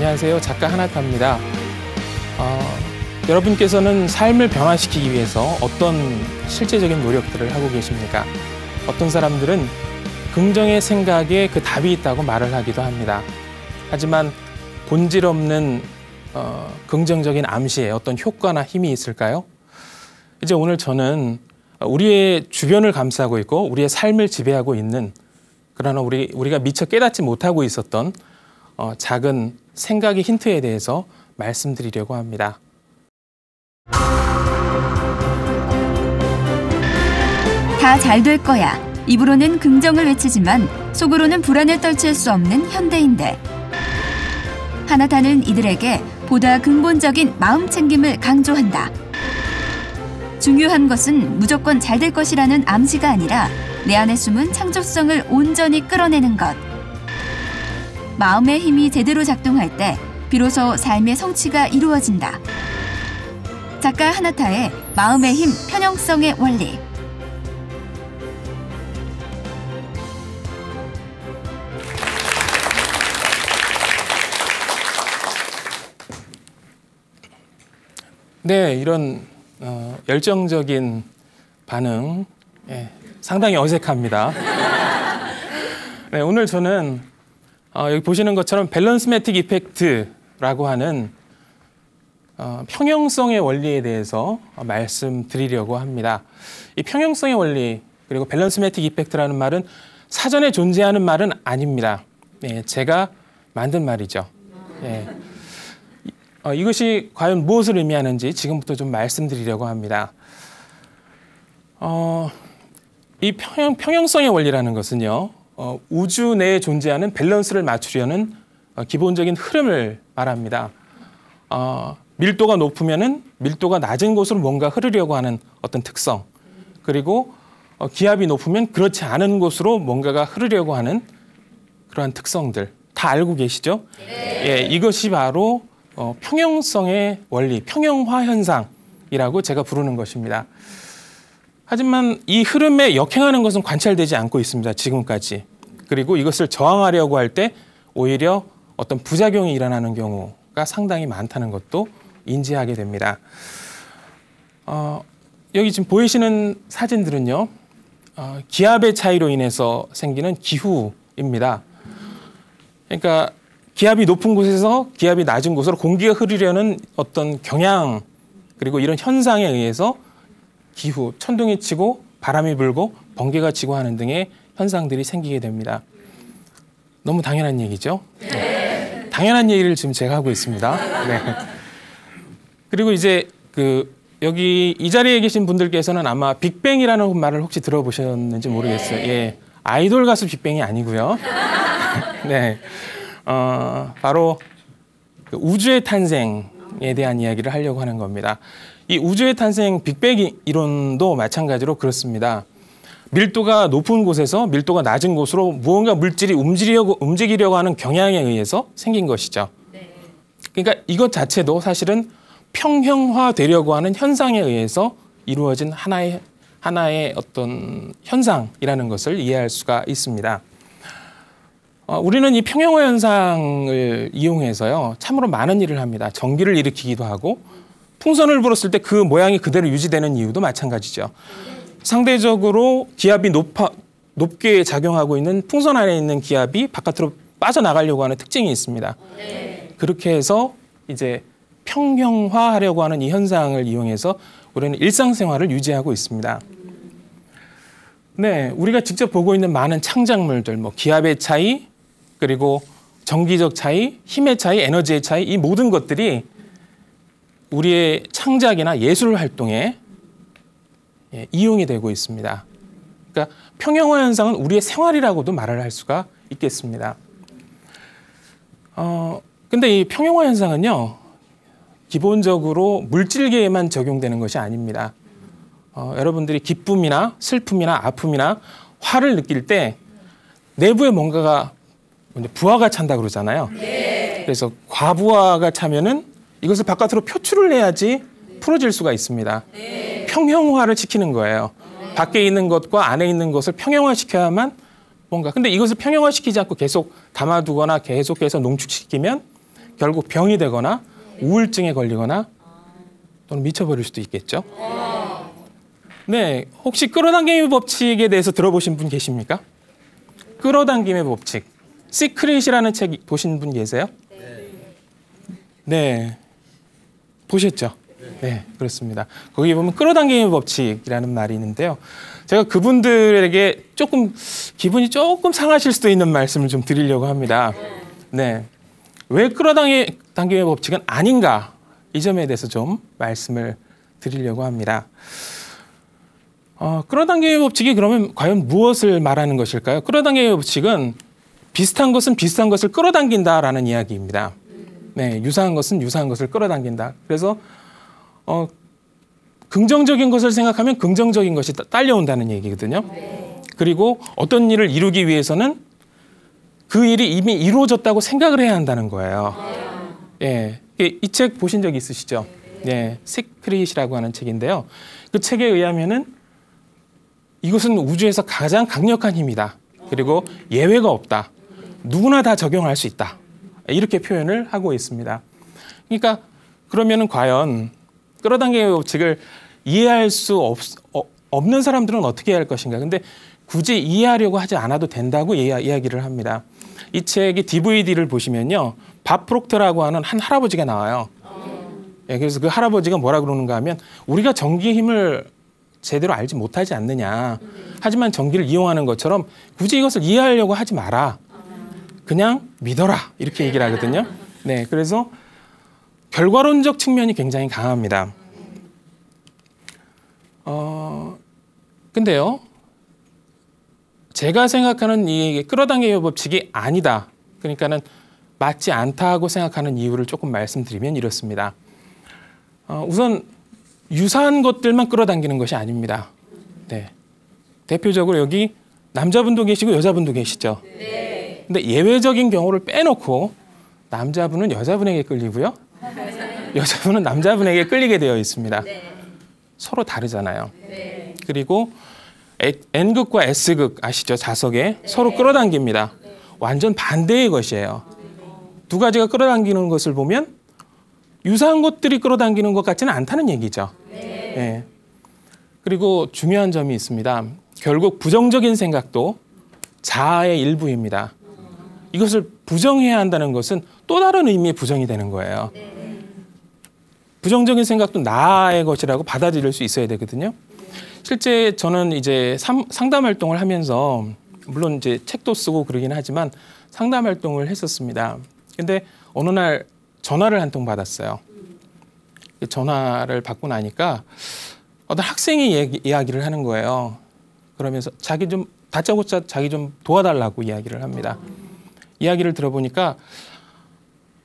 안녕하세요. 작가 하나타입니다. 여러분께서는 삶을 변화시키기 위해서 어떤 실제적인 노력들을 하고 계십니까? 어떤 사람들은 긍정의 생각에 그 답이 있다고 말을 하기도 합니다. 하지만 본질 없는 긍정적인 암시에 어떤 효과나 힘이 있을까요? 이제 오늘 저는 우리의 주변을 감싸고 있고 우리의 삶을 지배하고 있는, 그러나 우리가 미처 깨닫지 못하고 있었던 작은 생각의 힌트에 대해서 말씀드리려고 합니다. 다 잘 될 거야. 입으로는 긍정을 외치지만 속으로는 불안을 떨칠 수 없는 현대인들. 하나타는 이들에게 보다 근본적인 마음 챙김을 강조한다. 중요한 것은 무조건 잘 될 것이라는 암시가 아니라 내 안에 숨은 창조성을 온전히 끌어내는 것. 마음의 힘이 제대로 작동할 때 비로소 삶의 성취가 이루어진다. 작가 하나타의 마음의 힘, 편형성의 원리. 네, 이런 열정적인 반응, 상당히 어색합니다. 네, 오늘 저는 여기 보시는 것처럼 밸런스매틱 이펙트라고 하는 평형성의 원리에 대해서 말씀드리려고 합니다. 이 평형성의 원리, 그리고 밸런스매틱 이펙트라는 말은 사전에 존재하는 말은 아닙니다. 네, 제가 만든 말이죠. 네. 이것이 과연 무엇을 의미하는지 지금부터 좀 말씀드리려고 합니다. 이 평형성의 원리라는 것은요, 우주 내에 존재하는 밸런스를 맞추려는 기본적인 흐름을 말합니다. 밀도가 높으면은 밀도가 낮은 곳으로 뭔가 흐르려고 하는 어떤 특성, 그리고 기압이 높으면 그렇지 않은 곳으로 뭔가가 흐르려고 하는 그러한 특성들 다 알고 계시죠? 네. 예, 이것이 바로 평형성의 원리, 평형화 현상이라고 제가 부르는 것입니다. 하지만 이 흐름에 역행하는 것은 관찰되지 않고 있습니다, 지금까지. 그리고 이것을 저항하려고 할 때 오히려 어떤 부작용이 일어나는 경우가 상당히 많다는 것도 인지하게 됩니다. 여기 지금 보이시는 사진들은요, 기압의 차이로 인해서 생기는 기후입니다. 그러니까 기압이 높은 곳에서 기압이 낮은 곳으로 공기가 흐르려는 어떤 경향, 그리고 이런 현상에 의해서 기후, 천둥이 치고 바람이 불고 번개가 치고 하는 등의 현상들이 생기게 됩니다. 너무 당연한 얘기죠? 네. 당연한 얘기를 지금 제가 하고 있습니다. 네. 그리고 이제 여기 이 자리에 계신 분들께서는 아마 빅뱅이라는 말을 혹시 들어보셨는지 모르겠어요. 예, 아이돌 가수 빅뱅이 아니고요. 네. 바로 우주의 탄생에 대한 이야기를 하려고 하는 겁니다. 이 우주의 탄생 빅뱅 이론도 마찬가지로 그렇습니다. 밀도가 높은 곳에서 밀도가 낮은 곳으로 무언가 물질이 움직이려고 하는 경향에 의해서 생긴 것이죠. 그러니까 이것 자체도 사실은 평형화되려고 하는 현상에 의해서 이루어진 하나의 어떤 현상이라는 것을 이해할 수가 있습니다. 우리는 이 평형화 현상을 이용해서요, 참으로 많은 일을 합니다. 전기를 일으키기도 하고, 풍선을 불었을 때 그 모양이 그대로 유지되는 이유도 마찬가지죠. 상대적으로 기압이 높게 작용하고 있는 풍선 안에 있는 기압이 바깥으로 빠져나가려고 하는 특징이 있습니다. 그렇게 해서 이제 평형화하려고 하는 이 현상을 이용해서 우리는 일상생활을 유지하고 있습니다. 네, 우리가 직접 보고 있는 많은 창작물들, 기압의 차이, 그리고 전기적 차이, 힘의 차이, 에너지의 차이, 이 모든 것들이 우리의 창작이나 예술 활동에 이용이 되고 있습니다. 그러니까 평형화 현상은 우리의 생활이라고도 말을 할 수가 있겠습니다. 근데 이 평형화 현상은요, 기본적으로 물질계에만 적용되는 것이 아닙니다. 여러분들이 기쁨이나 슬픔이나 아픔이나 화를 느낄 때 내부에 뭔가가 부하가 찬다 그러잖아요. 네. 그래서 과부하가 차면은 이것을 바깥으로 표출을 해야지 풀어질 수가 있습니다. 네. 평형화를 시키는 거예요. 네. 밖에 있는 것과 안에 있는 것을 평형화시켜야만 뭔가. 근데 이것을 평형화시키지 않고 계속 담아두거나 계속해서 농축시키면 결국 병이 되거나 우울증에 걸리거나 또는 미쳐버릴 수도 있겠죠. 네, 혹시 끌어당김의 법칙에 대해서 들어보신 분 계십니까? 끌어당김의 법칙. 시크릿이라는 책 보신 분 계세요? 네. 보셨죠? 네, 그렇습니다. 거기에 보면 끌어당김의 법칙이라는 말이 있는데요. 제가 그분들에게 조금 기분이 조금 상하실 수도 있는 말씀을 좀 드리려고 합니다. 네. 왜 끌어당김의 법칙은 아닌가? 이 점에 대해서 좀 말씀을 드리려고 합니다. 끌어당김의 법칙이 그러면 과연 무엇을 말하는 것일까요? 끌어당김의 법칙은 비슷한 것은 비슷한 것을 끌어당긴다라는 이야기입니다. 네, 유사한 것은 유사한 것을 끌어당긴다. 그래서 긍정적인 것을 생각하면 긍정적인 것이 딸려온다는 얘기거든요. 그리고 어떤 일을 이루기 위해서는 그 일이 이미 이루어졌다고 생각을 해야 한다는 거예요. 예, 이 책 보신 적 있으시죠? 네, 시크릿이라고 하는 책인데요. 그 책에 의하면은 이것은 우주에서 가장 강력한 힘이다. 그리고 예외가 없다. 누구나 다 적용할 수 있다. 이렇게 표현을 하고 있습니다. 그러니까 그러면은 과연 끌어당김의 법칙을 이해할 수 없는 사람들은 어떻게 해야 할 것인가. 근데 굳이 이해하려고 하지 않아도 된다고 이야기를 합니다. 이 책의 DVD를 보시면요. 밥 프록터라고 하는 한 할아버지가 나와요. 예, 그래서 그 할아버지가 뭐라 그러는가 하면 우리가 전기의 힘을 제대로 알지 못하지 않느냐. 하지만 전기를 이용하는 것처럼 굳이 이것을 이해하려고 하지 마라. 그냥 믿어라. 이렇게 얘기를 하거든요. 네, 그래서 결과론적 측면이 굉장히 강합니다. 근데요. 제가 생각하는 이 끌어당김의 법칙이 아니다. 그러니까는 맞지 않다고 생각하는 이유를 조금 말씀드리면 이렇습니다. 우선 유사한 것들만 끌어당기는 것이 아닙니다. 네. 대표적으로 여기 남자분도 계시고 여자분도 계시죠. 네. 근데 예외적인 경우를 빼놓고 남자분은 여자분에게 끌리고요. 여자분은 남자분에게 끌리게 되어 있습니다. 네. 서로 다르잖아요. 네. 그리고 N극과 S극 아시죠? 자석에 네. 서로 끌어당깁니다. 네. 완전 반대의 것이에요. 두 가지가 끌어당기는 것을 보면 유사한 것들이 끌어당기는 것 같지는 않다는 얘기죠. 네. 네. 그리고 중요한 점이 있습니다. 결국 부정적인 생각도 자아의 일부입니다. 이것을 부정해야 한다는 것은 또 다른 의미의 부정이 되는 거예요. 부정적인 생각도 나의 것이라고 받아들일 수 있어야 되거든요. 실제 저는 이제 상담 활동을 하면서 물론 이제 책도 쓰고 그러긴 하지만 상담 활동을 했었습니다. 근데 어느 날 전화를 한 통 받았어요. 전화를 받고 나니까 어떤 학생이 이야기를 하는 거예요. 그러면서 자기 좀 다짜고짜 자기 좀 도와달라고 이야기를 합니다. 이야기를 들어보니까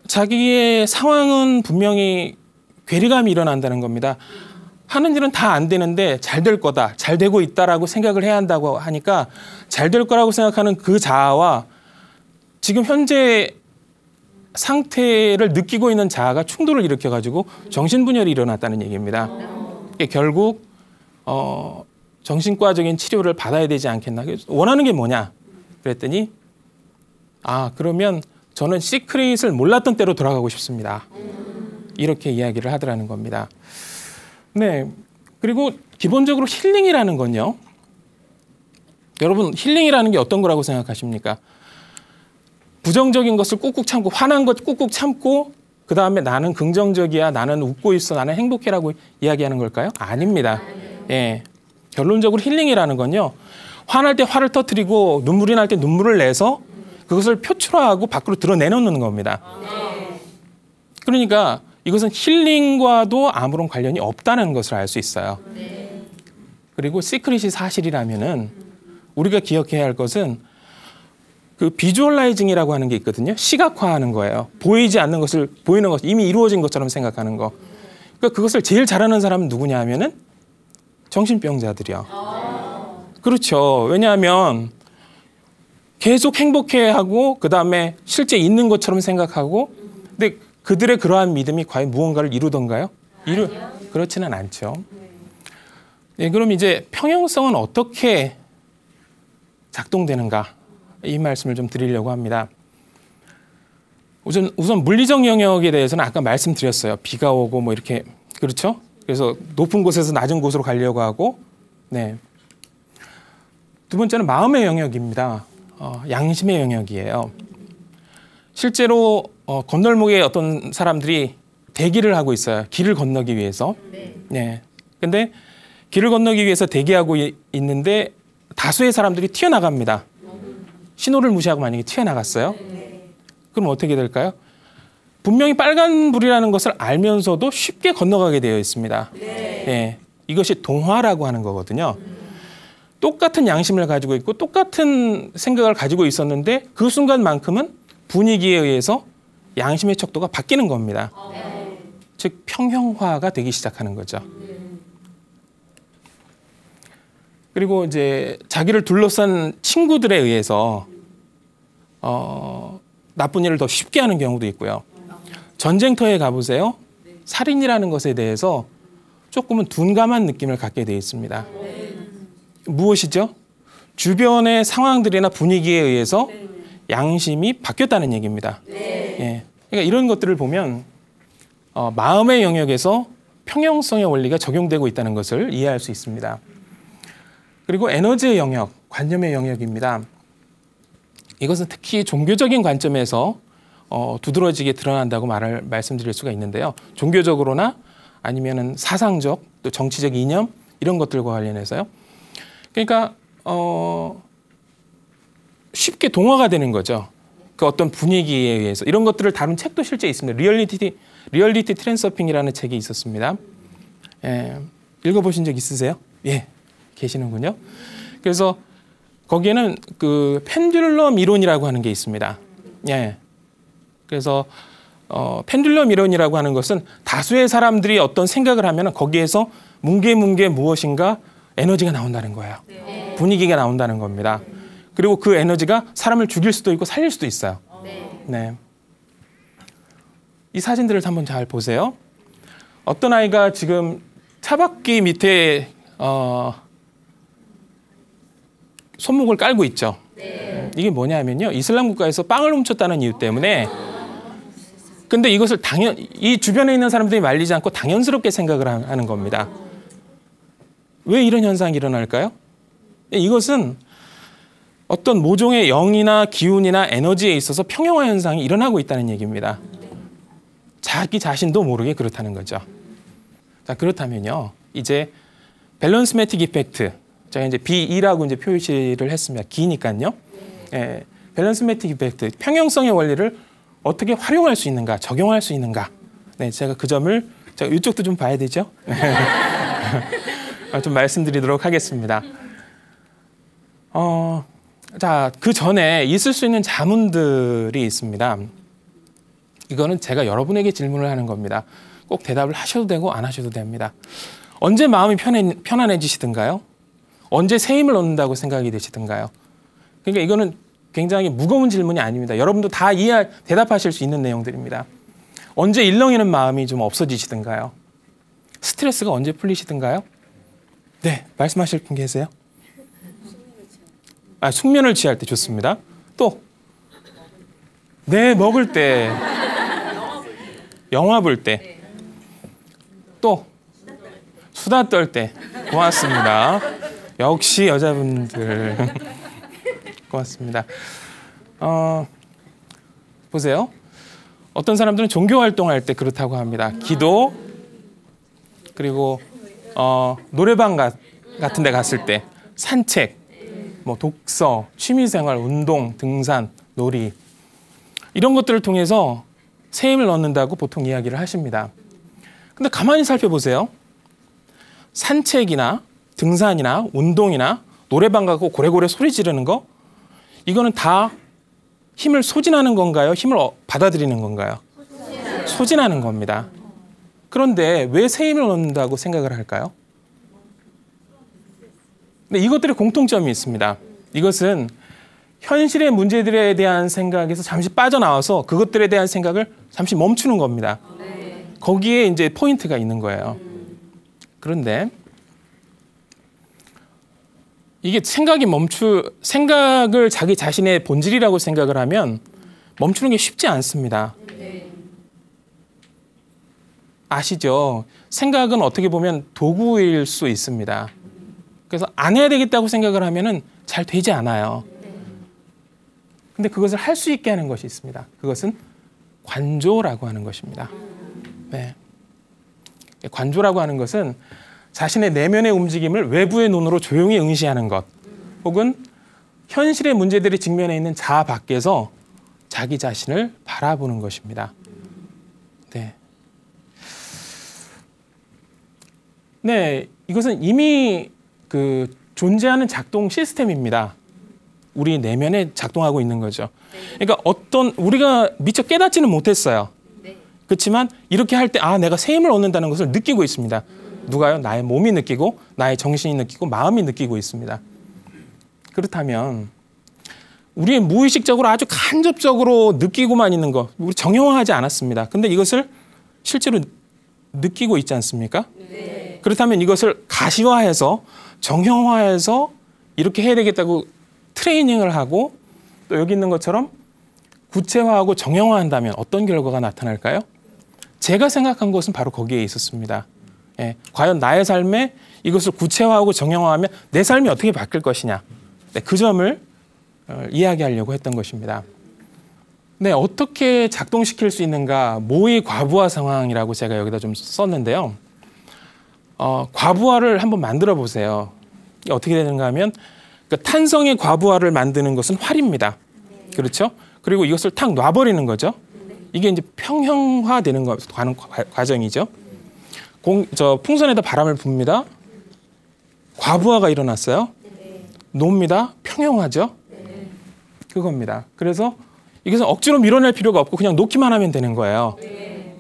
자기의 상황은 분명히 괴리감이 일어난다는 겁니다. 하는 일은 다 안 되는데 잘 될 거다, 잘 되고 있다라고 생각을 해야 한다고 하니까 잘 될 거라고 생각하는 그 자아와 지금 현재 상태를 느끼고 있는 자아가 충돌을 일으켜가지고 정신분열이 일어났다는 얘기입니다. 결국 정신과적인 치료를 받아야 되지 않겠나. 원하는 게 뭐냐? 그랬더니 그러면 저는 시크릿을 몰랐던 때로 돌아가고 싶습니다. 이렇게 이야기를 하더라는 겁니다. 네. 그리고 기본적으로 힐링이라는 건요. 여러분 힐링이라는 게 어떤 거라고 생각하십니까? 부정적인 것을 꾹꾹 참고 화난 것 꾹꾹 참고 그다음에 나는 긍정적이야, 나는 웃고 있어, 나는 행복해라고 이야기하는 걸까요? 아닙니다. 예. 결론적으로 힐링이라는 건요. 화날 때 화를 터뜨리고 눈물이 날 때 눈물을 내서 그것을 표출하고 밖으로 드러내놓는 겁니다. 그러니까 이것은 힐링과도 아무런 관련이 없다는 것을 알 수 있어요. 그리고 시크릿이 사실이라면은 우리가 기억해야 할 것은 그 비주얼라이징이라고 하는 게 있거든요. 시각화하는 거예요. 보이지 않는 것을 보이는 것, 이미 이루어진 것처럼 생각하는 거. 그러니까 그것을 제일 잘하는 사람은 누구냐 하면은 정신병자들이요. 그렇죠. 왜냐하면 계속 행복해하고 그다음에 실제 있는 것처럼 생각하고 근데 그들의 그러한 믿음이 과연 무언가를 이루던가요? 그렇지는 않죠. 네, 그럼 이제 평형성은 어떻게 작동되는가? 이 말씀을 좀 드리려고 합니다. 우선 물리적 영역에 대해서는 아까 말씀드렸어요. 비가 오고 뭐 이렇게 그렇죠? 그래서 높은 곳에서 낮은 곳으로 가려고 하고, 네. 두 번째는 마음의 영역입니다. 양심의 영역이에요. 실제로 건널목에 어떤 사람들이 대기를 하고 있어요. 길을 건너기 위해서. 네. 근데 길을 건너기 위해서 대기하고 있는데 다수의 사람들이 튀어나갑니다. 신호를 무시하고 만약에 튀어나갔어요. 그럼 어떻게 될까요? 분명히 빨간불이라는 것을 알면서도 쉽게 건너가게 되어 있습니다. 네. 이것이 동화라고 하는 거거든요. 똑같은 양심을 가지고 있고 똑같은 생각을 가지고 있었는데 그 순간만큼은 분위기에 의해서 양심의 척도가 바뀌는 겁니다. 즉 평형화가 되기 시작하는 거죠. 그리고 이제 자기를 둘러싼 친구들에 의해서 나쁜 일을 더 쉽게 하는 경우도 있고요. 전쟁터에 가보세요. 살인이라는 것에 대해서 조금은 둔감한 느낌을 갖게 되어 있습니다. 무엇이죠? 주변의 상황들이나 분위기에 의해서 양심이 바뀌었다는 얘기입니다. 예. 그러니까 이런 것들을 보면 마음의 영역에서 평형성의 원리가 적용되고 있다는 것을 이해할 수 있습니다. 그리고 에너지의 영역, 관념의 영역입니다. 이것은 특히 종교적인 관점에서 두드러지게 드러난다고 말씀드릴 수가 있는데요. 종교적으로나 아니면은 사상적, 또 정치적 이념 이런 것들과 관련해서요. 그러니까 쉽게 동화가 되는 거죠. 그 어떤 분위기에 의해서 이런 것들을 다룬 책도 실제 있습니다. 리얼리티 트랜서핑이라는 책이 있었습니다. 예, 읽어보신 적 있으세요? 예, 계시는군요. 그래서 거기에는 그 펜듈럼 이론이라고 하는 게 있습니다. 예. 그래서 펜듈럼 이론이라고 하는 것은 다수의 사람들이 어떤 생각을 하면 거기에서 뭉게뭉게 무엇인가 에너지가 나온다는 거예요. 분위기가 나온다는 겁니다. 그리고 그 에너지가 사람을 죽일 수도 있고 살릴 수도 있어요. 네. 이 사진들을 한번 잘 보세요. 어떤 아이가 지금 차바퀴 밑에 손목을 깔고 있죠. 이게 뭐냐면요. 이슬람 국가에서 빵을 훔쳤다는 이유 때문에 근데 이것을 이 주변에 있는 사람들이 말리지 않고 당연스럽게 생각을 하는 겁니다. 왜 이런 현상이 일어날까요? 이것은 어떤 모종의 영이나 기운이나 에너지에 있어서 평형화 현상이 일어나고 있다는 얘기입니다. 자기 자신도 모르게 그렇다는 거죠. 자, 그렇다면요. 이제 밸런스 매틱 이펙트. 제가 이제 B2라고 이제 표시를 했습니다. 기니까요. 예, 밸런스 매틱 이펙트. 평형성의 원리를 어떻게 활용할 수 있는가, 적용할 수 있는가. 네, 제가 그 점을 제가 이쪽도 좀 봐야 되죠. 좀 말씀드리도록 하겠습니다. 자, 그 전에 있을 수 있는 자문들이 있습니다. 이거는 제가 여러분에게 질문을 하는 겁니다. 꼭 대답을 하셔도 되고 안 하셔도 됩니다. 언제 마음이 편안해지시든가요? 언제 새 힘을 얻는다고 생각이 되시든가요? 그러니까 이거는 굉장히 무거운 질문이 아닙니다. 여러분도 다 대답하실 수 있는 내용들입니다. 언제 일렁이는 마음이 좀 없어지시든가요? 스트레스가 언제 풀리시든가요? 네, 말씀하실 분 계세요? 숙면을 취할 때 좋습니다. 또, 네, 먹을 때, 영화 볼 때, 또, 수다 떨 때. 고맙습니다. 역시 여자분들. 고맙습니다. 보세요. 어떤 사람들은 종교 활동할 때 그렇다고 합니다. 기도, 그리고 노래방 같은 데 갔을 때, 산책, 뭐 독서, 취미생활, 운동, 등산, 놀이 이런 것들을 통해서 새 힘을 얻는다고 보통 이야기를 하십니다. 근데 가만히 살펴보세요. 산책이나 등산이나 운동이나 노래방 가고 고래고래 소리 지르는 거 이거는 다 힘을 소진하는 건가요? 힘을 받아들이는 건가요? 소진하는 겁니다. 그런데 왜 새 힘을 얻는다고 생각을 할까요? 근데 이것들의 공통점이 있습니다. 이것은 현실의 문제들에 대한 생각에서 잠시 빠져나와서 그것들에 대한 생각을 잠시 멈추는 겁니다. 거기에 이제 포인트가 있는 거예요. 그런데 이게 생각을 자기 자신의 본질이라고 생각을 하면 멈추는 게 쉽지 않습니다. 아시죠? 생각은 어떻게 보면 도구일 수 있습니다. 그래서 안 해야 되겠다고 생각을 하면은 잘 되지 않아요. 근데 그것을 할 수 있게 하는 것이 있습니다. 그것은 관조라고 하는 것입니다. 네. 관조라고 하는 것은 자신의 내면의 움직임을 외부의 눈으로 조용히 응시하는 것, 혹은 현실의 문제들이 직면해 있는 자아 밖에서 자기 자신을 바라보는 것입니다. 네. 네, 이것은 이미 그 존재하는 작동 시스템입니다. 우리 내면에 작동하고 있는 거죠. 그러니까 우리가 미처 깨닫지는 못했어요. 그렇지만 이렇게 할 때 내가 새 힘을 얻는다는 것을 느끼고 있습니다. 누가요? 나의 몸이 느끼고 나의 정신이 느끼고 마음이 느끼고 있습니다. 그렇다면 우리의 무의식적으로 아주 간접적으로 느끼고만 있는 것, 우리 정형화하지 않았습니다. 근데 이것을 실제로 느끼고 있지 않습니까? 네. 그렇다면 이것을 가시화해서 정형화해서 이렇게 해야 되겠다고 트레이닝을 하고 또 여기 있는 것처럼 구체화하고 정형화한다면 어떤 결과가 나타날까요? 제가 생각한 것은 바로 거기에 있었습니다. 예, 과연 나의 삶에 이것을 구체화하고 정형화하면 내 삶이 어떻게 바뀔 것이냐. 네, 그 점을 이야기하려고 했던 것입니다. 네, 어떻게 작동시킬 수 있는가? 모의 과부하 상황이라고 제가 여기다 좀 썼는데요. 과부하를 한번 만들어 보세요. 이게 어떻게 되는가 하면 탄성의 과부하를 만드는 것은 활입니다. 그렇죠? 그리고 이것을 탁 놔버리는 거죠. 이게 이제 평형화되는 과정이죠. 풍선에다 바람을 붑니다. 과부하가 일어났어요. 놓습니다. 평형화죠. 그겁니다. 그래서 이것은 억지로 밀어낼 필요가 없고 그냥 놓기만 하면 되는 거예요.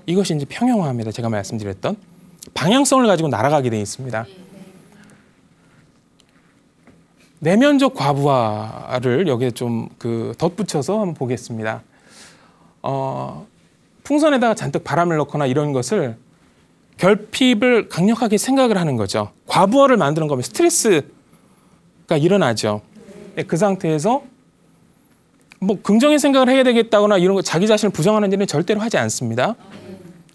이것이 이제 평형화입니다. 제가 말씀드렸던 방향성을 가지고 날아가게 되어 있습니다. 내면적 과부하를 여기에 좀 덧붙여서 한번 보겠습니다. 풍선에다가 잔뜩 바람을 넣거나 이런 것을 결핍을 강력하게 생각을 하는 거죠. 과부하를 만드는 거면 스트레스가 일어나죠. 그 상태에서 뭐 긍정의 생각을 해야 되겠다거나 이런 거 자기 자신을 부정하는 일은 절대로 하지 않습니다.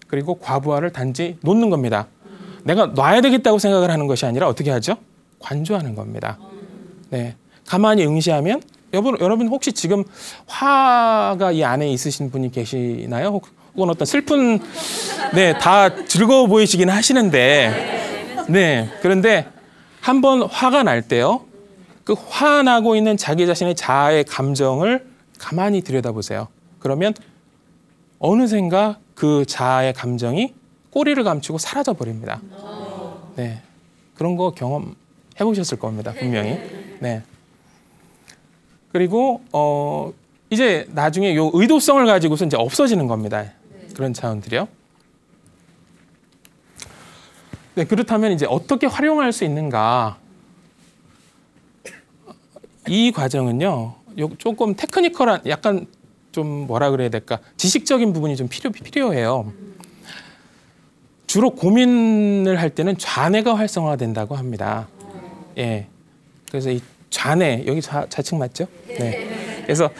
그리고 과부하를 단지 놓는 겁니다. 내가 놔야 되겠다고 생각을 하는 것이 아니라 어떻게 하죠? 관조하는 겁니다. 네, 가만히 응시하면 여러분 혹시 지금 화가 이 안에 있으신 분이 계시나요? 혹은 어떤 슬픈 다 즐거워 보이시긴 하시는데 그런데 한번 화가 날 때요. 그 화나고 있는 자기 자신의 자아의 감정을 가만히 들여다보세요. 그러면 어느샌가 그 자아의 감정이 꼬리를 감추고 사라져 버립니다. 네, 그런 거 경험해 보셨을 겁니다. 분명히. 네. 그리고 이제 나중에 요 의도성을 가지고서 이제 없어지는 겁니다. 그런 차원들이요. 네, 그렇다면 이제 어떻게 활용할 수 있는가? 이 과정은요, 조금 테크니컬한, 약간 좀 뭐라 그래야 될까? 지식적인 부분이 좀 필요해요. 주로 고민을 할 때는 좌뇌가 활성화된다고 합니다. 예. 그래서 이 좌뇌, 여기 좌측 맞죠? 네. 그래서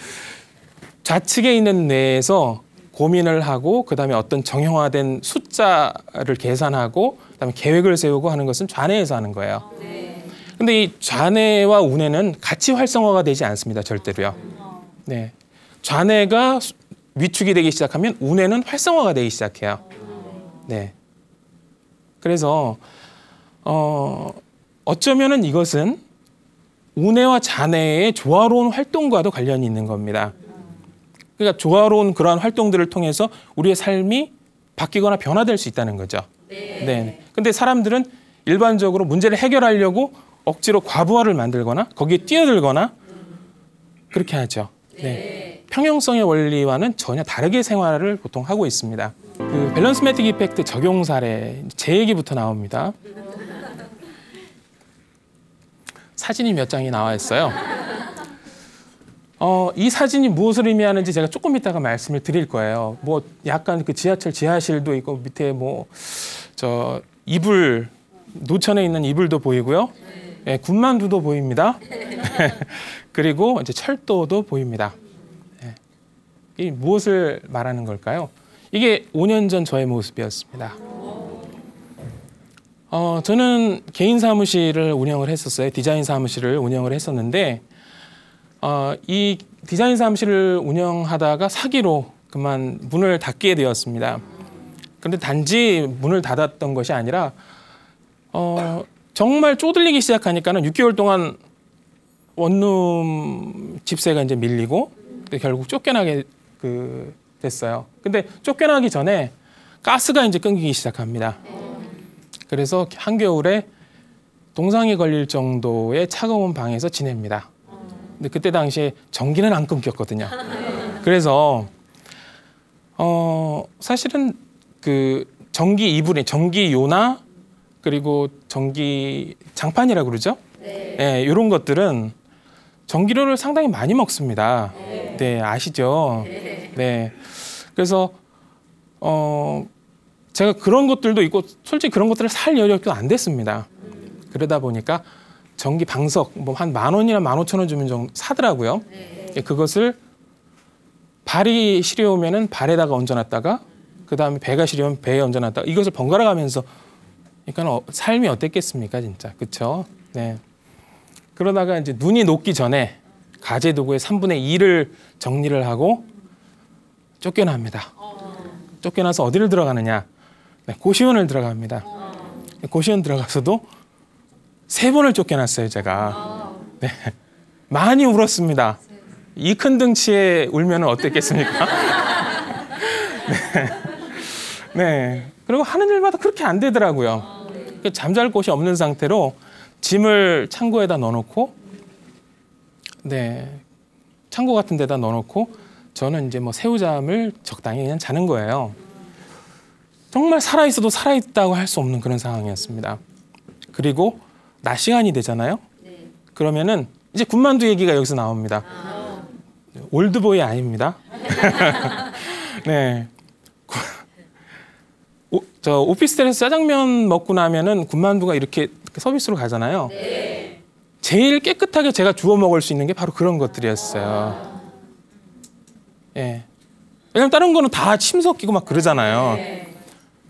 좌측에 있는 뇌에서 고민을 하고 그다음에 어떤 정형화된 숫자를 계산하고 그다음에 계획을 세우고 하는 것은 좌뇌에서 하는 거예요. 근데 이 좌뇌와 우뇌는 같이 활성화가 되지 않습니다. 절대로요. 네. 좌뇌가 위축이 되기 시작하면 우뇌는 활성화가 되기 시작해요. 네. 그래서 어쩌면은 이것은 우뇌와 좌뇌의 조화로운 활동과도 관련이 있는 겁니다. 그러니까 조화로운 그러한 활동들을 통해서 우리의 삶이 바뀌거나 변화될 수 있다는 거죠. 네. 근데 사람들은 일반적으로 문제를 해결하려고 억지로 과부하를 만들거나 거기에 뛰어들거나 그렇게 하죠. 네. 평형성의 원리와는 전혀 다르게 생활을 보통 하고 있습니다. 그 밸런스 매틱 이펙트 적용 사례 제 얘기부터 나옵니다. 사진이 몇 장이 나와 있어요. 이 사진이 무엇을 의미하는지 제가 조금 이따가 말씀을 드릴 거예요. 뭐 약간 그 지하철 지하실도 있고 밑에 뭐 저 이불 노천에 있는 이불도 보이고요. 예, 군만두도 보입니다. 그리고 이제 철도도 보입니다. 예. 이 무엇을 말하는 걸까요? 이게 5년 전 저의 모습이었습니다. 저는 개인 사무실을 운영을 했었어요. 디자인 사무실을 운영을 했었는데 이 디자인 사무실을 운영하다가 사기로 그만 문을 닫게 되었습니다. 그런데 단지 문을 닫았던 것이 아니라 정말 쪼들리기 시작하니까는 6개월 동안 원룸 집세가 이제 밀리고 결국 쫓겨나게 됐어요. 근데 쫓겨나기 전에 가스가 이제 끊기기 시작합니다. 그래서 한겨울에 동상이 걸릴 정도의 차가운 방에서 지냅니다. 근데 그때 당시에 전기는 안 끊겼거든요. 그래서 사실은 그 전기 이불이 전기요나 그리고 전기 장판이라고 그러죠? 네, 이런 것들은 전기료를 상당히 많이 먹습니다. 네, 아시죠? 네. 그래서 제가 그런 것들도 있고 솔직히 그런 것들을 살 여력도 안 됐습니다. 그러다 보니까 전기 방석 뭐 한 10,000원이나 15,000원 주면 좀 사더라고요. 그것을 발이 시려우면은 발에다가 얹어놨다가 그 다음에 배가 시려우면 배에 얹어놨다가 이것을 번갈아 가면서 그러니까 삶이 어땠겠습니까, 진짜. 그렇죠? 네. 그러다가 이제 눈이 녹기 전에 가재 도구의 3분의 2를 정리를 하고 쫓겨납니다. 쫓겨나서 어디를 들어가느냐? 네, 고시원을 들어갑니다. 고시원 들어가서도 3번을 쫓겨났어요, 제가. 네. 많이 울었습니다. 이 큰 등치에 울면 어땠겠습니까? 네. 네. 그리고 하는 일마다 그렇게 안 되더라고요. 잠잘 곳이 없는 상태로 짐을 창고에다 넣어놓고, 네, 창고 같은 데다 넣어놓고 저는 이제 뭐 새우잠을 적당히 그냥 자는 거예요. 정말 살아있어도 살아있다고 할 수 없는 그런 상황이었습니다. 그리고 낮 시간이 되잖아요. 그러면은 이제 군만두 얘기가 여기서 나옵니다. 올드보이 아닙니다. 네. 저 오피스텔에서 짜장면 먹고 나면은 군만두가 이렇게 서비스로 가잖아요. 제일 깨끗하게 제가 주워 먹을 수 있는 게 바로 그런 것들이었어요. 예. 왜냐면 다른 거는 다 침 섞이고 막 그러잖아요.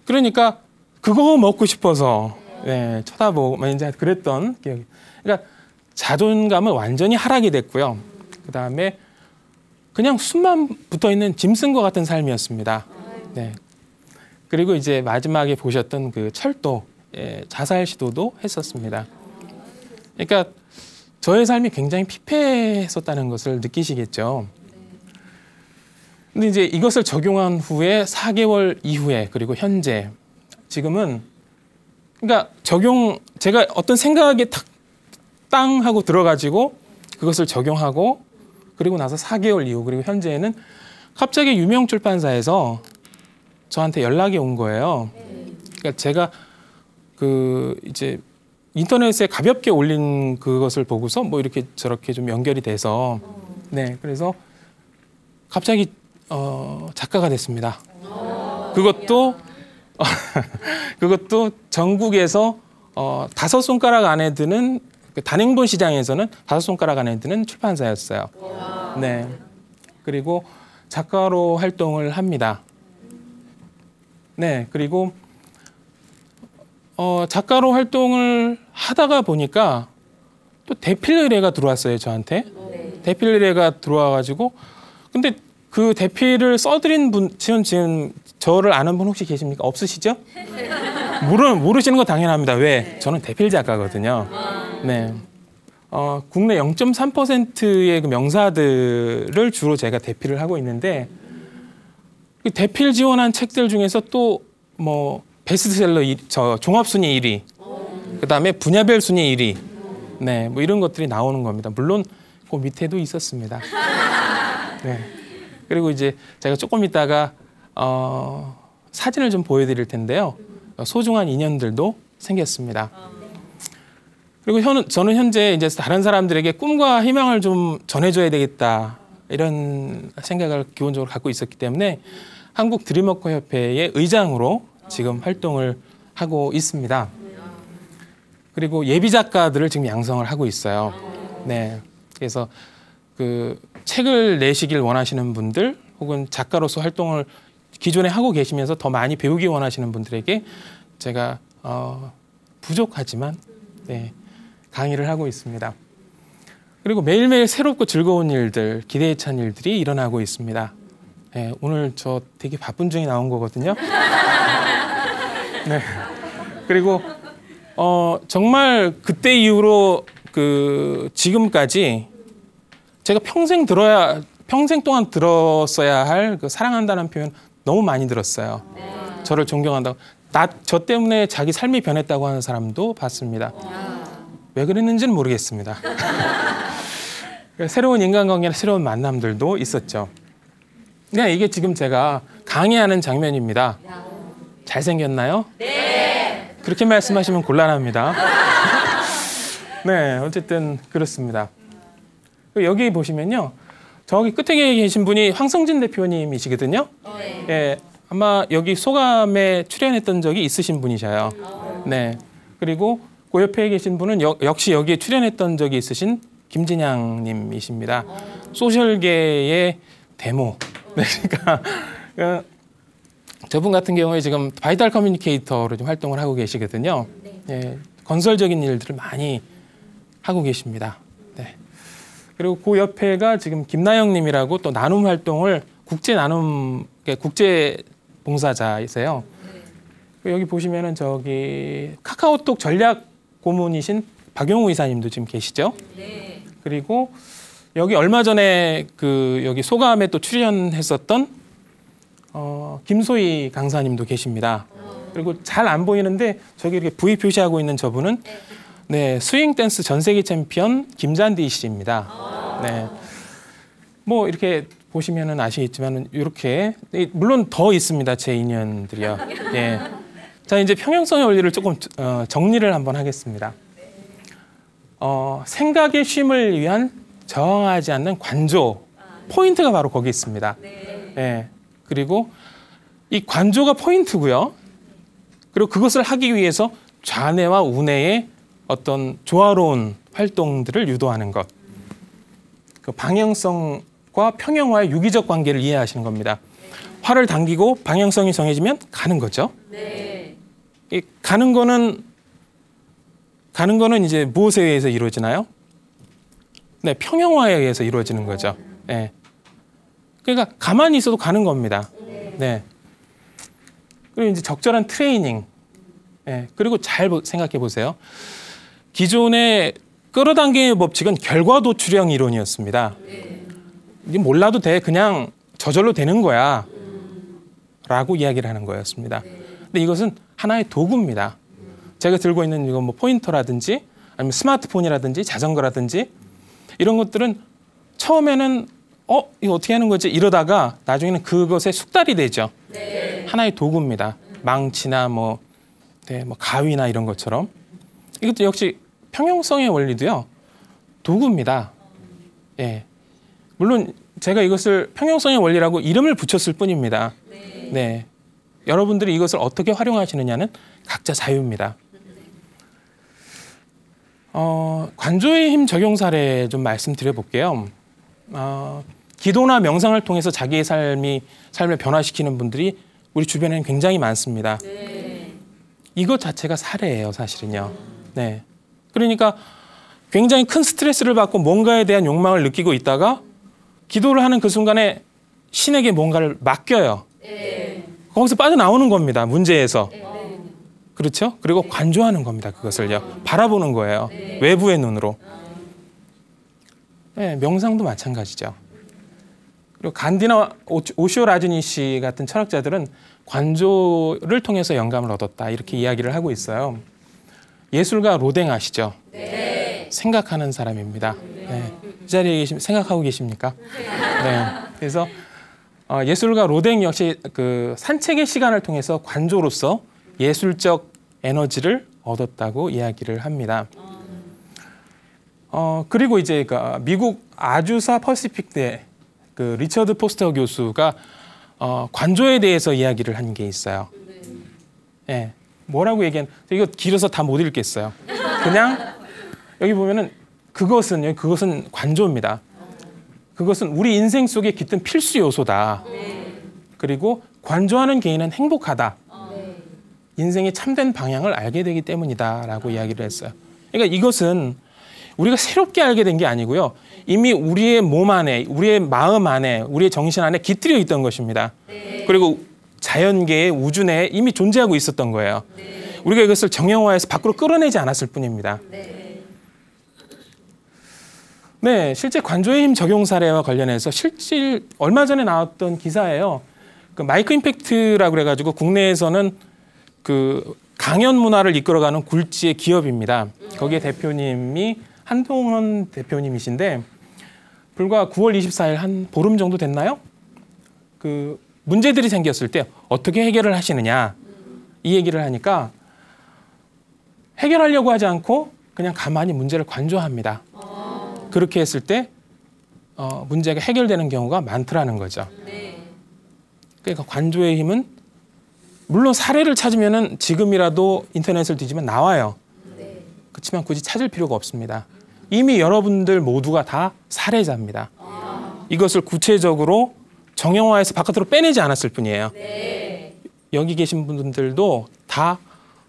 그러니까 그거 먹고 싶어서 예, 쳐다보고 이제 그랬던 기억이. 그러니까 자존감은 완전히 하락이 됐고요. 그 다음에 그냥 숨만 붙어 있는 짐승과 같은 삶이었습니다. 네. 그리고 이제 마지막에 보셨던 그 철도 자살 시도도 했었습니다. 그러니까 저의 삶이 굉장히 피폐했었다는 것을 느끼시겠죠. 근데 이제 이것을 적용한 후에 4개월 이후에 그리고 현재 지금은 그러니까 제가 어떤 생각이 탁 땅 하고 들어가지고 그것을 적용하고 그리고 나서 4개월 이후 그리고 현재는 갑자기 유명 출판사에서 저한테 연락이 온 거예요. 그러니까 제가 이제 인터넷에 가볍게 올린 그것을 보고서 뭐 이렇게 저렇게 좀 연결이 돼서 네, 그래서 갑자기 작가가 됐습니다. 그것도 전국에서 5손가락 안에 드는 단행본 시장에서는 5손가락 안에 드는 출판사였어요. 네. 그리고 작가로 활동을 합니다. 네. 그리고 작가로 활동을 하다가 보니까 또 대필 의뢰가 들어왔어요, 저한테. 대필 의뢰가 들어와가지고 근데 그 대필을 써드린 분 지금 저를 아는 분 혹시 계십니까? 없으시죠? 모르시는 거 당연합니다. 왜? 저는 대필 작가거든요. 네. 국내 0.3%의 그 명사들을 주로 제가 대필을 하고 있는데 그 대필 지원한 책들 중에서 또 뭐 베스트셀러 종합 순위 1위, 그다음에 분야별 순위 1위, 네, 뭐 이런 것들이 나오는 겁니다. 물론 그 밑에도 있었습니다. 네. 그리고 이제 제가 조금 있다가 사진을 좀 보여드릴 텐데요. 소중한 인연들도 생겼습니다. 그리고 저는 현재 이제 다른 사람들에게 꿈과 희망을 좀 전해줘야 되겠다 이런 생각을 기본적으로 갖고 있었기 때문에 한국 드림워커 협회의 의장으로 지금 활동을 하고 있습니다. 그리고 예비 작가들을 지금 양성을 하고 있어요. 네, 그래서 그 책을 내시길 원하시는 분들 혹은 작가로서 활동을 기존에 하고 계시면서 더 많이 배우기 원하시는 분들에게 제가 부족하지만 네, 강의를 하고 있습니다. 그리고 매일매일 새롭고 즐거운 일들, 기대에 찬 일들이 일어나고 있습니다. 네, 오늘 저 되게 바쁜 중에 나온 거거든요. 네. 그리고 정말 그때 이후로 지금까지 제가 평생 동안 들었어야 할 그 사랑한다는 표현 너무 많이 들었어요. 저를 존경한다고. 저 때문에 자기 삶이 변했다고 하는 사람도 봤습니다. 왜 그랬는지는 모르겠습니다. 새로운 인간관계나 새로운 만남들도 있었죠. 그냥 이게 지금 제가 강의하는 장면입니다. 잘생겼나요? 네. 그렇게 말씀하시면 곤란합니다. 네, 어쨌든 그렇습니다. 여기 보시면요. 저기 끝에 계신 분이 황성진 대표님이시거든요. 네. 예, 아마 여기 소감에 출연했던 적이 있으신 분이셔요. 네. 그리고 그 옆에 계신 분은 역시 여기에 출연했던 적이 있으신 김진양 님이십니다. 소셜계의 데모. 네, 그러니까 저분 같은 경우에 지금 바이탈 커뮤니케이터로 좀 활동을 하고 계시거든요. 예, 건설적인 일들을 많이 하고 계십니다. 네. 그리고 그 옆에가 지금 김나영 님이라고 또 나눔 활동을 국제 봉사자이세요. 여기 보시면은 저기 카카오톡 전략 고문이신 박용우 이사님도 지금 계시죠. 네. 그리고 여기 얼마 전에 여기 소감에 또 출연했었던 김소희 강사님도 계십니다. 그리고 잘 안 보이는데 저기 이렇게 V 표시하고 있는 저분은 네, 스윙 댄스 전 세계 챔피언 김잔디 씨입니다. 네. 뭐 이렇게 보시면은 아시겠지만은 이렇게 물론 더 있습니다. 제 인연들이요. 예. 자, 이제 평형성의 원리를 조금 정리를 한번 하겠습니다. 생각의 쉼을 위한 저항하지 않는 관조 포인트가 바로 거기 있습니다. 예. 그리고 이 관조가 포인트고요. 그리고 그것을 하기 위해서 좌뇌와 우뇌의 어떤 조화로운 활동들을 유도하는 것. 그 방향성과 평형화의 유기적 관계를 이해하시는 겁니다. 활을 당기고 방향성이 정해지면 가는 거죠. 네. 이 가는 거는 이제 무엇에 의해서 이루어지나요? 네, 평형화에 의해서 이루어지는 거죠. 네. 그러니까 가만히 있어도 가는 겁니다. 네. 그리고 이제 적절한 트레이닝. 네. 그리고 잘 생각해 보세요. 기존의 끌어당김의 법칙은 결과 도출형 이론이었습니다. 이게 몰라도 돼. 그냥 저절로 되는 거야. 라고 이야기를 하는 거였습니다. 근데 이것은 하나의 도구입니다. 제가 들고 있는 이거 뭐 포인터라든지 아니면 스마트폰이라든지 자전거라든지 이런 것들은 처음에는 이거 어떻게 하는 거지? 이러다가 나중에는 그것에 숙달이 되죠. 네. 하나의 도구입니다. 망치나 뭐 가위나 이런 것처럼. 이것도 역시 평형성의 원리도요. 도구입니다. 예. 물론 제가 이것을 평형성의 원리라고 이름을 붙였을 뿐입니다. 네. 여러분들이 이것을 어떻게 활용하시느냐는 각자 자유입니다. 관조의 힘 적용 사례 좀 말씀드려 볼게요. 기도나 명상을 통해서 자기의 삶을 변화시키는 분들이 우리 주변에는 굉장히 많습니다. 네. 이것 자체가 사례예요, 사실은요. 네. 그러니까 굉장히 큰 스트레스를 받고 뭔가에 대한 욕망을 느끼고 있다가 기도를 하는 그 순간에 신에게 뭔가를 맡겨요. 네. 거기서 빠져나오는 겁니다, 문제에서. 네. 그렇죠? 그리고 관조하는 겁니다, 그것을요. 바라보는 거예요. 네. 외부의 눈으로. 네, 명상도 마찬가지죠. 그리고 간디나 오시오 라즈니시 같은 철학자들은 관조를 통해서 영감을 얻었다 이렇게 이야기를 하고 있어요. 예술가 로댕 아시죠? 네. 생각하는 사람입니다. 네. 이 자리에 생각하고 계십니까? 네. 그래서 예술가 로댕 역시 그 산책의 시간을 통해서 관조로서 예술적 에너지를 얻었다고 이야기를 합니다. 그리고 이제 미국 아주사 퍼시픽대 그 리처드 포스터 교수가 관조에 대해서 이야기를 한 게 있어요. 네. 뭐라고 얘기한? 이거 길어서 다 못 읽겠어요. 그냥 여기 보면은 그것은 관조입니다. 그것은 우리 인생 속에 깃든 필수 요소다. 그리고 관조하는 개인은 행복하다. 인생의 참된 방향을 알게 되기 때문이다라고 이야기를 했어요. 그러니까 이것은 우리가 새롭게 알게 된 게 아니고요. 이미 우리의 몸 안에, 우리의 마음 안에, 우리의 정신 안에 깃들여 있던 것입니다. 그리고 자연계의 우주 내에 이미 존재하고 있었던 거예요. 우리가 이것을 정형화해서 밖으로 끌어내지 않았을 뿐입니다. 네, 실제 관조의 힘 적용 사례와 관련해서 실제 얼마 전에 나왔던 기사예요. 그 마이크 임팩트라고 그래가지고 국내에서는 그 강연 문화를 이끌어가는 굴지의 기업입니다. 거기에 대표님이 한동헌 대표님이신데 불과 9월 24일 한 보름 정도 됐나요? 그 문제들이 생겼을 때 어떻게 해결을 하시느냐 이 얘기를 하니까 해결하려고 하지 않고 그냥 가만히 문제를 관조합니다. 그렇게 했을 때 문제가 해결되는 경우가 많더라는 거죠. 그러니까 관조의 힘은 물론 사례를 찾으면은 지금이라도 인터넷을 뒤지면 나와요. 그렇지만 굳이 찾을 필요가 없습니다. 이미 여러분들 모두가 다 사례자입니다. 이것을 구체적으로 정형화해서 바깥으로 빼내지 않았을 뿐이에요. 여기 계신 분들도 다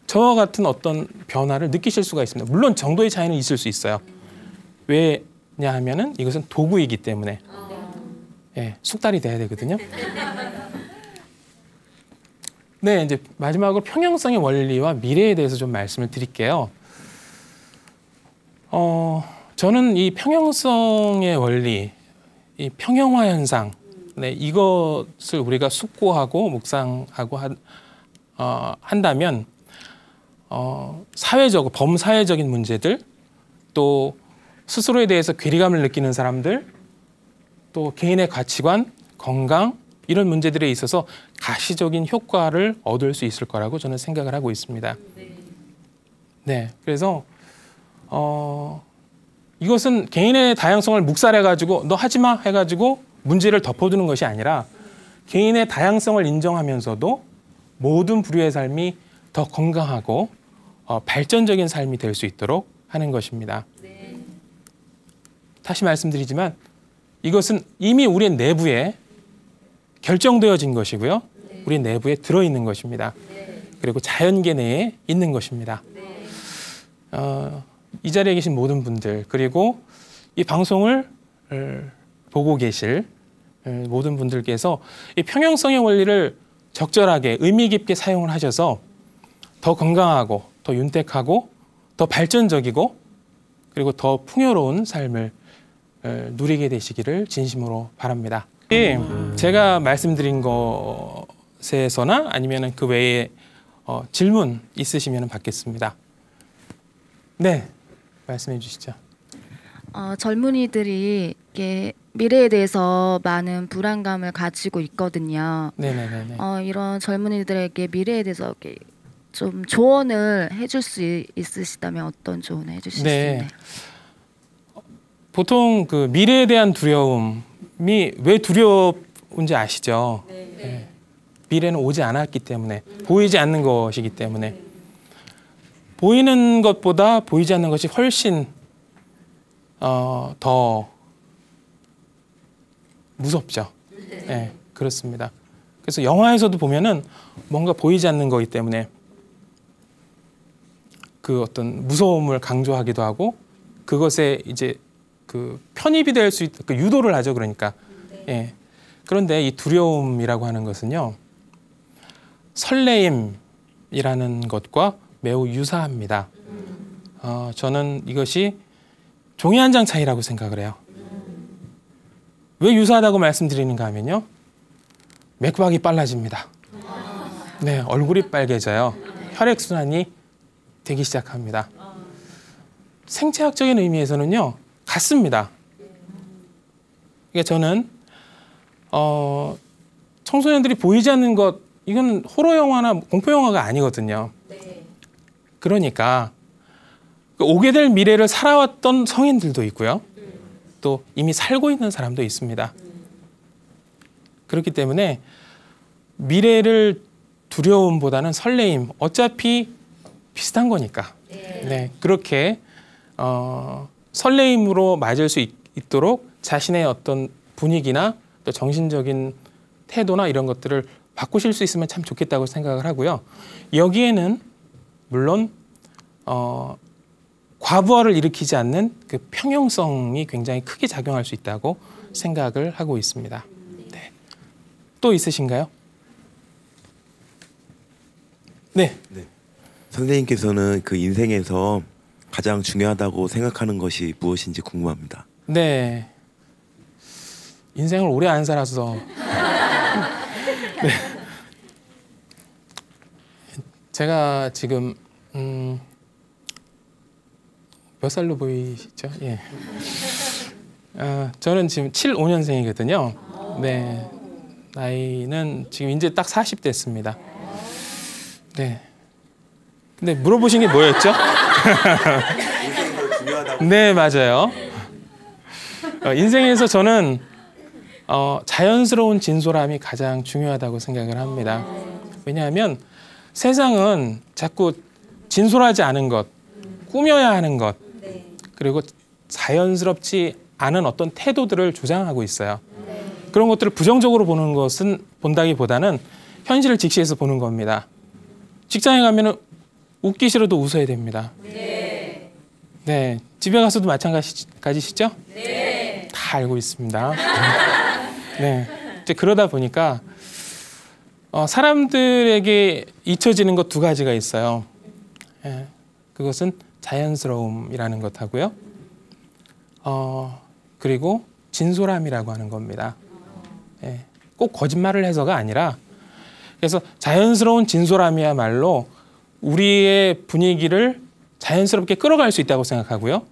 저와 같은 어떤 변화를 느끼실 수가 있습니다. 물론 정도의 차이는 있을 수 있어요. 왜냐하면은 이것은 도구이기 때문에 예, 숙달이 돼야 되거든요. 네, 이제 마지막으로 평형성의 원리와 미래에 대해서 좀 말씀을 드릴게요. 저는 이 평형성의 원리, 이 평형화 현상, 네, 이것을 우리가 숙고하고 묵상하고 한다면 사회적, 범사회적인 문제들, 또 스스로에 대해서 괴리감을 느끼는 사람들, 또 개인의 가치관, 건강, 이런 문제들에 있어서 가시적인 효과를 얻을 수 있을 거라고 저는 생각을 하고 있습니다. 네, 그래서 이것은 개인의 다양성을 묵살해가지고 너 하지 마 해가지고 문제를 덮어두는 것이 아니라 개인의 다양성을 인정하면서도 모든 부류의 삶이 더 건강하고 발전적인 삶이 될 수 있도록 하는 것입니다. 다시 말씀드리지만 이것은 이미 우리 내부에 결정되어진 것이고요. 우리 내부에 들어있는 것입니다. 그리고 자연계 내에 있는 것입니다. 이 자리에 계신 모든 분들 그리고 이 방송을 보고 계실 모든 분들께서 이 평형성의 원리를 적절하게 의미 깊게 사용을 하셔서 더 건강하고 더 윤택하고 더 발전적이고 그리고 더 풍요로운 삶을 누리게 되시기를 진심으로 바랍니다. 제가 말씀드린 것에서나 아니면 그 외에 질문 있으시면 받겠습니다. 네, 말씀해 주시죠. 젊은이들이 이렇게 미래에 대해서 많은 불안감을 가지고 있거든요. 네네네. 이런 젊은이들에게 미래에 대해서 이렇게 좀 조언을 해줄 수 있으시다면 어떤 조언을 해주실 수 있나요? 보통 그 미래에 대한 두려움이 왜 두려운지 아시죠? 네. 미래는 오지 않았기 때문에 보이지 않는 것이기 때문에 보이는 것보다 보이지 않는 것이 훨씬 더 무섭죠. 네, 그렇습니다. 그래서 영화에서도 보면은 뭔가 보이지 않는 거기 때문에 그 어떤 무서움을 강조하기도 하고 그것에 이제 그 편입이 될 수 있다, 그 유도를 하죠. 그러니까. 예. 그런데 이 두려움이라고 하는 것은요, 설레임이라는 것과 매우 유사합니다. 저는 이것이 종이 한 장 차이라고 생각을 해요. 왜 유사하다고 말씀드리는가 하면요, 맥박이 빨라집니다. 네, 얼굴이 빨개져요. 혈액순환이 되기 시작합니다. 생체학적인 의미에서는요, 같습니다. 그러니까 저는 청소년들이 보이지 않는 것, 이건 호러 영화나 공포 영화가 아니거든요. 그러니까 오게 될 미래를 살아왔던 성인들도 있고요. 또 이미 살고 있는 사람도 있습니다. 그렇기 때문에 미래를 두려움보다는 설레임, 어차피 비슷한 거니까. 네, 그렇게 설레임으로 맞을 수 있도록 자신의 어떤 분위기나 또 정신적인 태도나 이런 것들을 바꾸실 수 있으면 참 좋겠다고 생각을 하고요. 여기에는 물론 과부하를 일으키지 않는 그 평형성이 굉장히 크게 작용할 수 있다고 생각을 하고 있습니다. 네. 또 있으신가요? 네. 네. 선생님께서는 그 인생에서 가장 중요하다고 생각하는 것이 무엇인지 궁금합니다. 네. 인생을 오래 안 살아서 네. 제가 지금 몇 살로 보이시죠? 예. 저는 지금 75년생이거든요. 네. 나이는 지금 이제 딱 40 됐습니다. 네. 근데 물어보신 게 뭐였죠? 네, 맞아요. 인생에서 저는 자연스러운 진솔함이 가장 중요하다고 생각을 합니다. 왜냐하면 세상은 자꾸 진솔하지 않은 것, 꾸며야 하는 것, 그리고 자연스럽지 않은 어떤 태도들을 조장하고 있어요. 그런 것들을 부정적으로 보는 것은 본다기보다는 현실을 직시해서 보는 겁니다. 직장에 가면은 웃기 싫어도 웃어야 됩니다. 네. 집에 가서도 마찬가지시죠? 네. 다 알고 있습니다. 네. 이제 그러다 보니까 사람들에게 잊혀지는 것 두 가지가 있어요. 예. 그것은 자연스러움이라는 것하고요. 그리고 진솔함이라고 하는 겁니다. 예. 꼭 거짓말을 해서가 아니라 그래서 자연스러운 진솔함이야말로 우리의 분위기를 자연스럽게 끌어갈 수 있다고 생각하고요.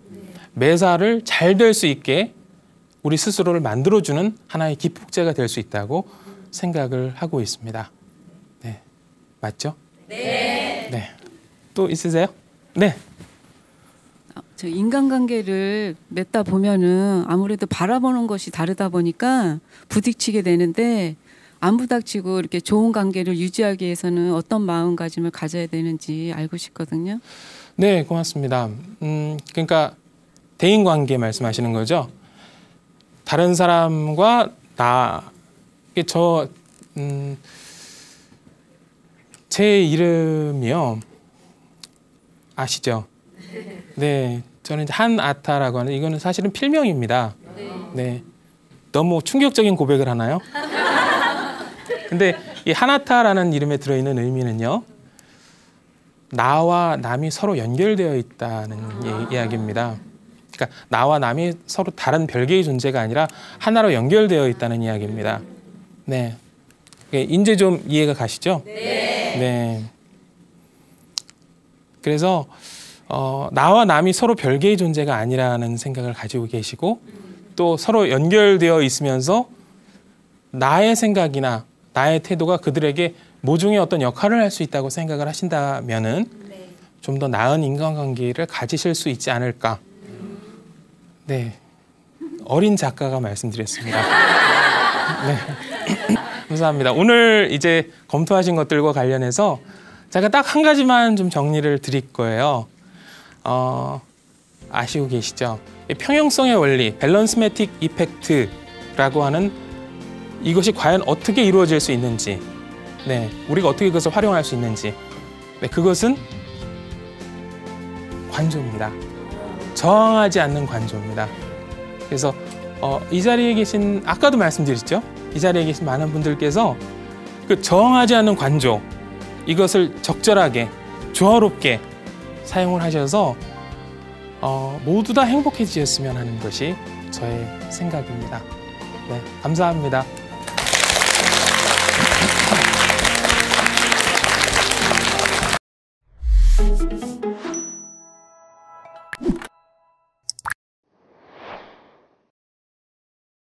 매사를 잘 될 수 있게 우리 스스로를 만들어주는 하나의 기폭제가 될 수 있다고 생각을 하고 있습니다. 네, 맞죠? 네. 네. 또 있으세요? 네. 저 인간관계를 맺다 보면은 아무래도 바라보는 것이 다르다 보니까 부딪히게 되는데 안 부닥치고 이렇게 좋은 관계를 유지하기 위해서는 어떤 마음가짐을 가져야 되는지 알고 싶거든요. 네, 고맙습니다. 그러니까 대인관계 말씀하시는 거죠? 다른 사람과 나, 제 이름이요. 아시죠? 네, 저는 이제 한아타라고 하는 이거는 사실은 필명입니다. 네, 너무 충격적인 고백을 하나요? 근데 이 한아타라는 이름에 들어있는 의미는요. 나와 남이 서로 연결되어 있다는 이야기입니다. 그러니까 나와 남이 서로 다른 별개의 존재가 아니라 하나로 연결되어 있다는 이야기입니다. 네, 이제 좀 이해가 가시죠? 네. 네. 그래서 나와 남이 서로 별개의 존재가 아니라는 생각을 가지고 계시고 또 서로 연결되어 있으면서 나의 생각이나 나의 태도가 그들에게 모종의 어떤 역할을 할 수 있다고 생각을 하신다면은 좀 더 나은 인간관계를 가지실 수 있지 않을까. 네, 어린 작가가 말씀드렸습니다. 네, 감사합니다. 오늘 이제 검토하신 것들과 관련해서 제가 딱 한 가지만 좀 정리를 드릴 거예요. 아시고 계시죠? 평형성의 원리, 밸런스매틱 이펙트라고 하는 이것이 과연 어떻게 이루어질 수 있는지, 네, 우리가 어떻게 그것을 활용할 수 있는지, 네, 그것은 관조입니다. 저항하지 않는 관조입니다. 그래서 이 자리에 계신, 아까도 말씀드렸죠? 이 자리에 계신 많은 분들께서 그 저항하지 않는 관조, 이것을 적절하게, 조화롭게 사용을 하셔서 모두 다 행복해지셨으면 하는 것이 저의 생각입니다. 네, 감사합니다.